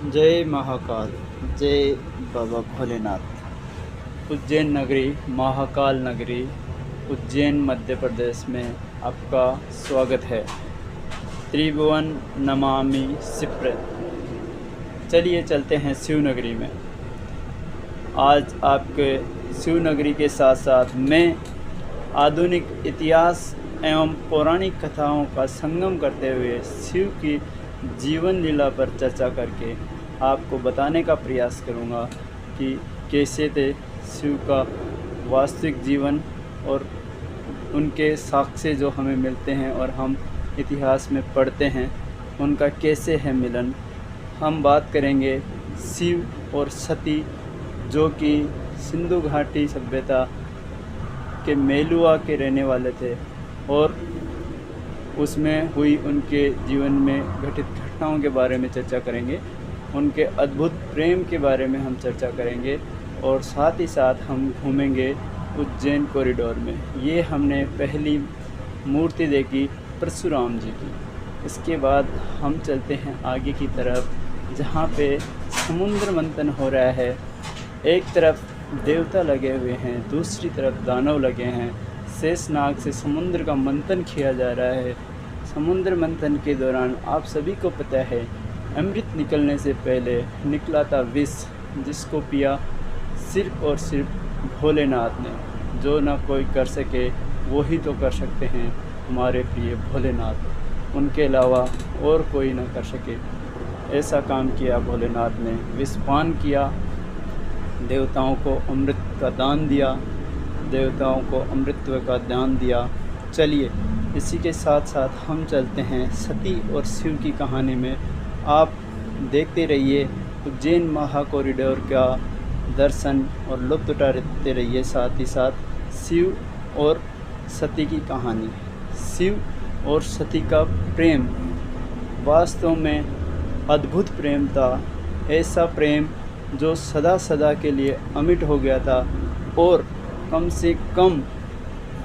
जय महाकाल। जय बाबा भोलेनाथ। उज्जैन नगरी, महाकाल नगरी, उज्जैन मध्य प्रदेश में आपका स्वागत है। त्रिभुवन नमामि सिप्र। चलिए चलते हैं शिव नगरी में। आज आपके शिव नगरी के साथ साथ मैं आधुनिक इतिहास एवं पौराणिक कथाओं का संगम करते हुए शिव की जीवन लीला पर चर्चा करके आपको बताने का प्रयास करूंगा कि कैसे थे शिव का वास्तविक जीवन और उनके साक्ष्य जो हमें मिलते हैं और हम इतिहास में पढ़ते हैं उनका कैसे है मिलन। हम बात करेंगे शिव और सती, जो कि सिंधु घाटी सभ्यता के मेलुआ के रहने वाले थे और उसमें हुई उनके जीवन में घटित घटनाओं के बारे में चर्चा करेंगे। उनके अद्भुत प्रेम के बारे में हम चर्चा करेंगे और साथ ही साथ हम घूमेंगे उज्जैन कॉरिडोर में। ये हमने पहली मूर्ति देखी परशुराम जी की। इसके बाद हम चलते हैं आगे की तरफ, जहाँ पे समुद्र मंथन हो रहा है। एक तरफ देवता लगे हुए हैं, दूसरी तरफ दानव लगे हैं। शेषनाग से समुद्र का मंथन किया जा रहा है। समुद्र मंथन के दौरान आप सभी को पता है, अमृत निकलने से पहले निकला था विष, जिसको पिया सिर्फ और सिर्फ भोलेनाथ ने। जो ना कोई कर सके वो ही तो कर सकते हैं, हमारे प्रिय भोलेनाथ। उनके अलावा और कोई ना कर सके। ऐसा काम किया भोलेनाथ ने, विषपान किया, देवताओं को अमृत का दान दिया, देवताओं को अमृतत्व का दान दिया। चलिए इसी के साथ साथ हम चलते हैं सती और शिव की कहानी में। आप देखते रहिए उज्जैन महाकॉरिडोर का दर्शन और लुत्फ़ उठाते रहिए। साथ ही साथ शिव और सती की कहानी। शिव और सती का प्रेम वास्तव में अद्भुत प्रेम था। ऐसा प्रेम जो सदा सदा के लिए अमिट हो गया था और कम से कम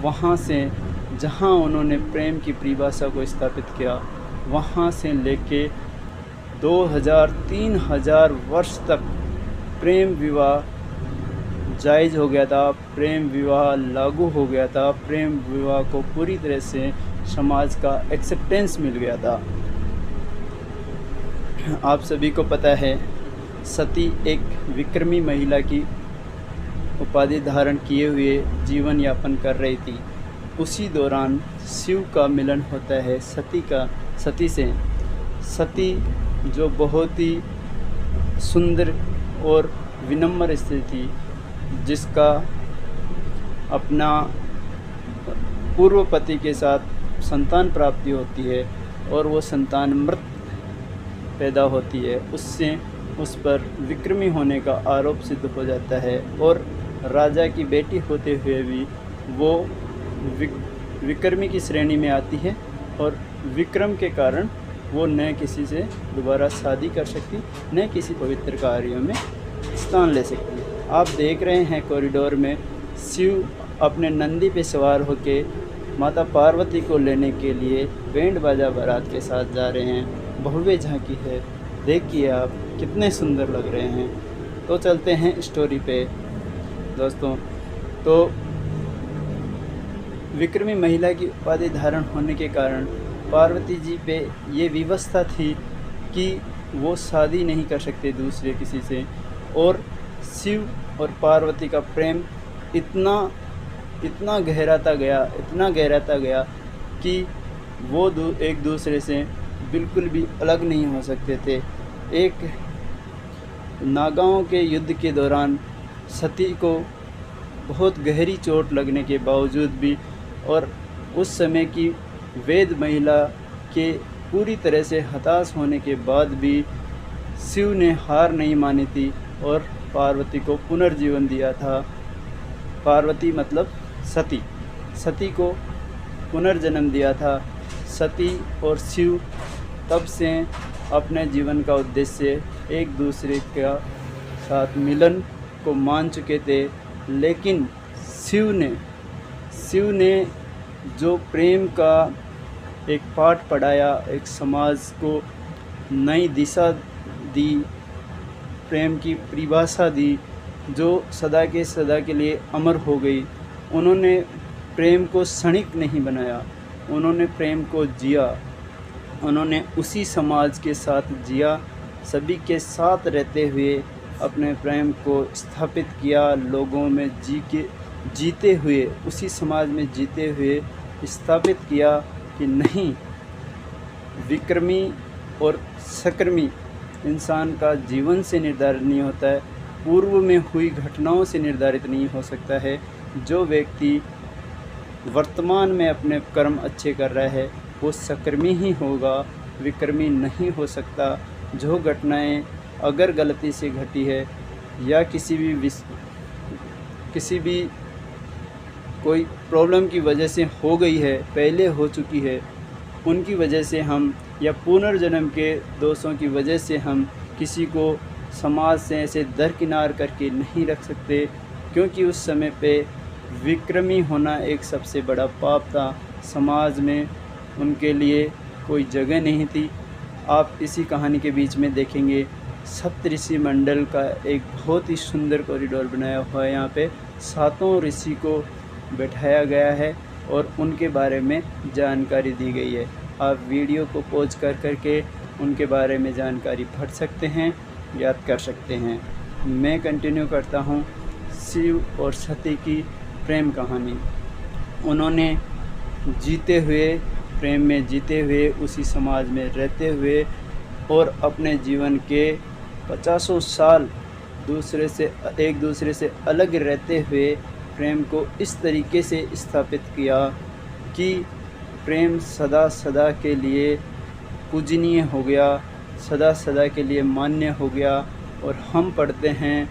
वहाँ से जहाँ उन्होंने प्रेम की परिभाषा को स्थापित किया, वहाँ से लेके 2000-3000 वर्ष तक प्रेम विवाह जायज़ हो गया था, प्रेम विवाह लागू हो गया था, प्रेम विवाह को पूरी तरह से समाज का एक्सेप्टेंस मिल गया था। आप सभी को पता है, सती एक विक्रमी महिला की उपाधि धारण किए हुए जीवन यापन कर रही थी। उसी दौरान शिव का मिलन होता है सती से। सती जो बहुत ही सुंदर और विनम्र स्त्री थी, जिसका अपना पूर्व पति के साथ संतान प्राप्ति होती है और वो संतान मृत पैदा होती है। उससे उस पर विक्रमी होने का आरोप सिद्ध हो जाता है और राजा की बेटी होते हुए भी वो विक्रमी की श्रेणी में आती है और विक्रम के कारण वो न किसी से दोबारा शादी कर सकती, न किसी पवित्र कार्यों में स्थान ले सकती। आप देख रहे हैं कॉरिडोर में शिव अपने नंदी पे सवार होके माता पार्वती को लेने के लिए बैंड बाजा बारात के साथ जा रहे हैं। भव्य झांकी है, देखिए आप कितने सुंदर लग रहे हैं। तो चलते हैं स्टोरी पे दोस्तों। तो विक्रमी महिला की उपाधि धारण होने के कारण पार्वती जी पे ये व्यवस्था थी कि वो शादी नहीं कर सकते दूसरे किसी से। और शिव और पार्वती का प्रेम इतना गहराता गया कि वो एक दूसरे से बिल्कुल भी अलग नहीं हो सकते थे। एक नागाओं के युद्ध के दौरान सती को बहुत गहरी चोट लगने के बावजूद भी और उस समय की वेद महिला के पूरी तरह से हताश होने के बाद भी शिव ने हार नहीं मानी थी और पार्वती को पुनर्जीवन दिया था। पार्वती मतलब सती को पुनर्जन्म दिया था। सती और शिव तब से अपने जीवन का उद्देश्य एक दूसरे का साथ मिलन को मान चुके थे। लेकिन शिव ने जो प्रेम का एक पाठ पढ़ाया, एक समाज को नई दिशा दी प्रेम की परिभाषा दी जो सदा के लिए अमर हो गई। उन्होंने प्रेम को क्षणिक नहीं बनाया, उन्होंने प्रेम को जिया। उन्होंने उसी समाज के साथ जिया, सभी के साथ रहते हुए अपने प्रेम को स्थापित किया, लोगों में जीते हुए, उसी समाज में जीते हुए स्थापित किया कि नहीं, विक्रमी और सकर्मी इंसान का जीवन से निर्धारित नहीं होता है, पूर्व में हुई घटनाओं से निर्धारित नहीं हो सकता है। जो व्यक्ति वर्तमान में अपने कर्म अच्छे कर रहा है वो सकर्मी ही होगा, विक्रमी नहीं हो सकता। जो घटनाएं अगर गलती से घटी है या किसी भी कोई प्रॉब्लम की वजह से हो गई है, पहले हो चुकी है, उनकी वजह से हम या पुनर्जन्म के दोषों की वजह से हम किसी को समाज से ऐसे दरकिनार करके नहीं रख सकते, क्योंकि उस समय पे विक्रमी होना एक सबसे बड़ा पाप था। समाज में उनके लिए कोई जगह नहीं थी। आप इसी कहानी के बीच में देखेंगे सप्तऋषि मंडल का एक बहुत ही सुंदर कॉरिडोर बनाया हुआ है। यहाँ पे 7 ऋषि को बैठाया गया है और उनके बारे में जानकारी दी गई है। आप वीडियो को पॉज करके उनके बारे में जानकारी पढ़ सकते हैं, याद कर सकते हैं। मैं कंटिन्यू करता हूँ शिव और सती की प्रेम कहानी। उन्होंने जीते हुए, प्रेम में जीते हुए, उसी समाज में रहते हुए और अपने जीवन के 50 साल एक दूसरे से अलग रहते हुए प्रेम को इस तरीके से स्थापित किया कि प्रेम सदा के लिए पूजनीय हो गया, सदा के लिए मान्य हो गया। और हम पढ़ते हैं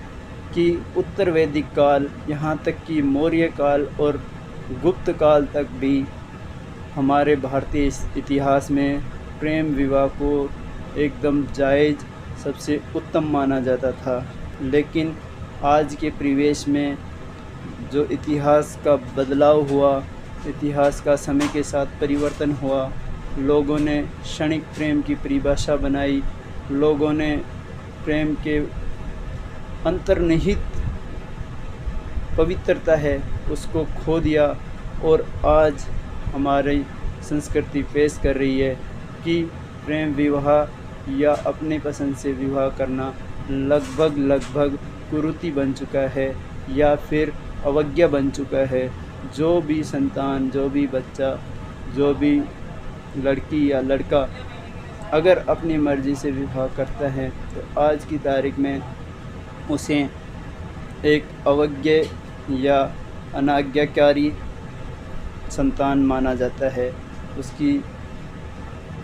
कि उत्तर वैदिक काल, यहाँ तक कि मौर्य काल और गुप्त काल तक भी हमारे भारतीय इतिहास में प्रेम विवाह को एकदम जायज़, सबसे उत्तम माना जाता था। लेकिन आज के परिवेश में जो इतिहास का बदलाव हुआ, इतिहास का समय के साथ परिवर्तन हुआ, लोगों ने क्षणिक प्रेम की परिभाषा बनाई, लोगों ने प्रेम के अंतर्निहित पवित्रता है उसको खो दिया। और आज हमारी संस्कृति पेश कर रही है कि प्रेम विवाह या अपने पसंद से विवाह करना लगभग कुरीति बन चुका है या फिर अवज्ञा बन चुका है। जो भी संतान, जो भी बच्चा, जो भी लड़की या लड़का अगर अपनी मर्ज़ी से विवाह करता है तो आज की तारीख में उसे एक अवज्ञा या अनाज्ञाकारी संतान माना जाता है। उसकी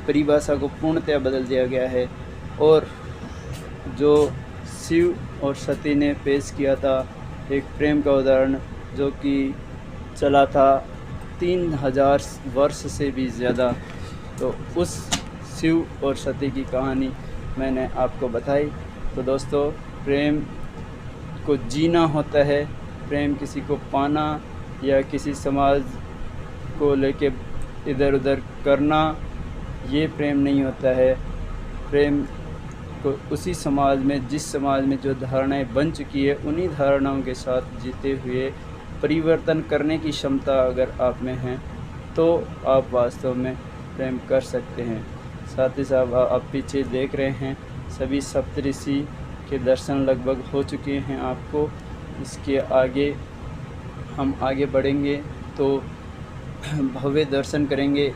परिभाषा को पूर्णतः बदल दिया गया है। और जो शिव और सती ने पेश किया था एक प्रेम का उदाहरण जो कि चला था 3000 वर्ष से भी ज़्यादा, तो उस शिव और सती की कहानी मैंने आपको बताई। तो दोस्तों, प्रेम को जीना होता है, प्रेम किसी को पाना या किसी समाज को लेके इधर उधर करना ये प्रेम नहीं होता है। प्रेम को उसी समाज में, जिस समाज में जो धारणाएं बन चुकी है उन्हीं धारणाओं के साथ जीते हुए परिवर्तन करने की क्षमता अगर आप में है तो आप वास्तव में प्रेम कर सकते हैं। साथ ही साथ आप पीछे देख रहे हैं सभी सप्तऋषि के दर्शन लगभग हो चुके हैं आपको। इसके आगे हम आगे बढ़ेंगे तो भव्य दर्शन करेंगे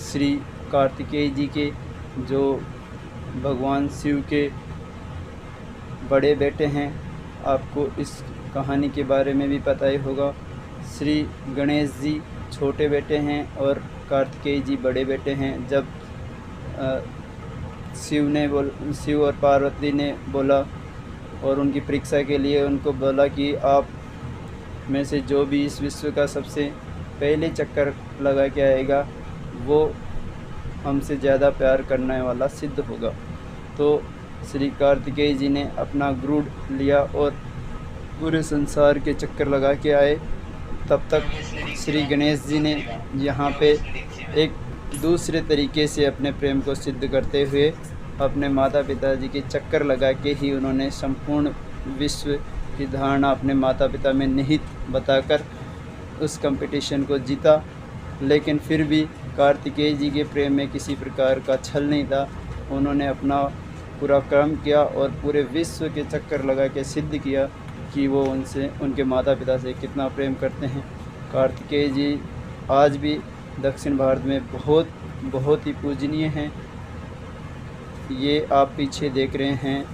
श्री कार्तिकेय जी के, जो भगवान शिव के बड़े बेटे हैं। आपको इस कहानी के बारे में भी पता ही होगा। श्री गणेश जी छोटे बेटे हैं और कार्तिकेय जी बड़े बेटे हैं। जब शिव और पार्वती ने बोला और उनकी परीक्षा के लिए उनको बोला कि आप में से जो भी इस विश्व का सबसे पहले चक्कर लगा के आएगा वो हमसे ज़्यादा प्यार करने वाला सिद्ध होगा। तो श्री कार्तिकेय जी ने अपना गरुड़ लिया और पूरे संसार के चक्कर लगा के आए। तब तक श्री गणेश जी ने यहाँ पे एक दूसरे तरीके से अपने प्रेम को सिद्ध करते हुए अपने माता पिताजी के चक्कर लगा के ही उन्होंने संपूर्ण विश्व की धारणा अपने माता पिता में निहित बताकर उस कंपटीशन को जीता। लेकिन फिर भी कार्तिकेय जी के प्रेम में किसी प्रकार का छल नहीं था। उन्होंने अपना पूरा कर्म किया और पूरे विश्व के चक्कर लगा के सिद्ध किया कि वो उनसे, उनके माता पिता से कितना प्रेम करते हैं। कार्तिकेय जी आज भी दक्षिण भारत में बहुत ही पूजनीय हैं। ये आप पीछे देख रहे हैं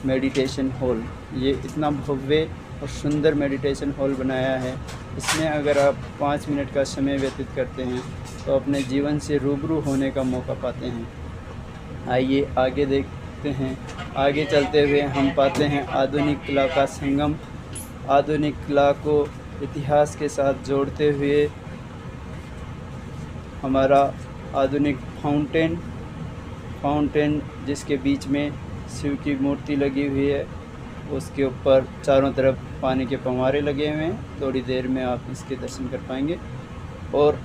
मेडिटेशन हॉल। ये इतना भव्य और सुंदर मेडिटेशन हॉल बनाया है। इसमें अगर आप 5 मिनट का समय व्यतीत करते हैं तो अपने जीवन से रूबरू होने का मौका पाते हैं। आइए आगे देखते हैं। आगे चलते हुए हम पाते हैं आधुनिक कला का संगम। आधुनिक कला को इतिहास के साथ जोड़ते हुए हमारा आधुनिक फाउंटेन जिसके बीच में शिव की मूर्ति लगी हुई है, उसके ऊपर चारों तरफ पानी के फव्वारे लगे हुए हैं। थोड़ी देर में आप इसके दर्शन कर पाएंगे। और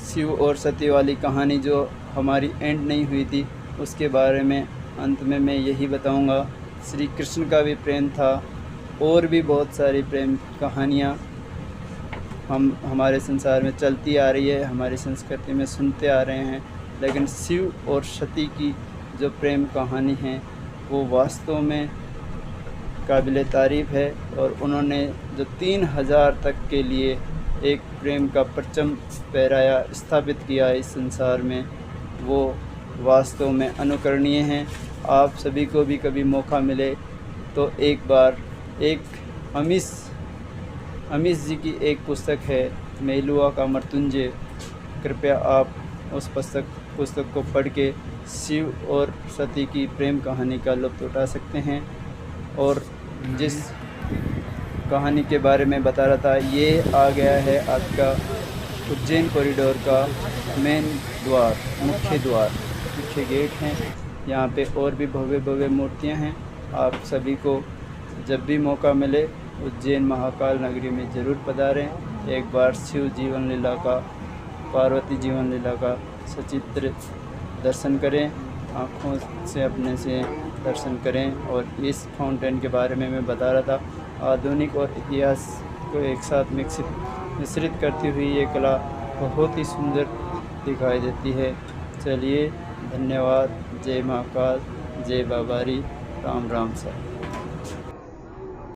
शिव और सती वाली कहानी जो हमारी एंड नहीं हुई थी, उसके बारे में अंत में मैं यही बताऊंगा। श्री कृष्ण का भी प्रेम था और भी बहुत सारी प्रेम कहानियाँ हमारे संसार में चलती आ रही है, हमारी संस्कृति में सुनते आ रहे हैं। लेकिन शिव और सती की जो प्रेम कहानी है वो वास्तव में काबिल तारीफ़ है। और उन्होंने जो 3000 तक के लिए एक प्रेम का परचम फहराया, स्थापित किया इस संसार में, वो वास्तव में अनुकरणीय हैं। आप सभी को भी कभी मौका मिले तो एक बार अमीश जी की एक पुस्तक है मेलुआ का मृत्युंजय, कृपया आप उस पुस्तक को पढ़ के शिव और सती की प्रेम कहानी का लुत्फ़ उठा सकते हैं। और जिस कहानी के बारे में बता रहा था, ये आ गया है आपका उज्जैन कॉरिडोर का मेन द्वार, मुख्य गेट हैं। यहाँ पे और भी भव्य मूर्तियाँ हैं। आप सभी को जब भी मौका मिले उज्जैन महाकाल नगरी में ज़रूर पधारें। एक बार शिव जीवन लीला का, पार्वती जीवन लीला का सचित्र दर्शन करें, आँखों से अपने से दर्शन करें। और इस फाउंटेन के बारे में मैं बता रहा था, आधुनिक और इतिहास को एक साथ मिश्रित करती हुई ये कला बहुत ही सुंदर दिखाई देती है। चलिए, धन्यवाद। जय महाकाल, जय बाबारी, राम राम सर।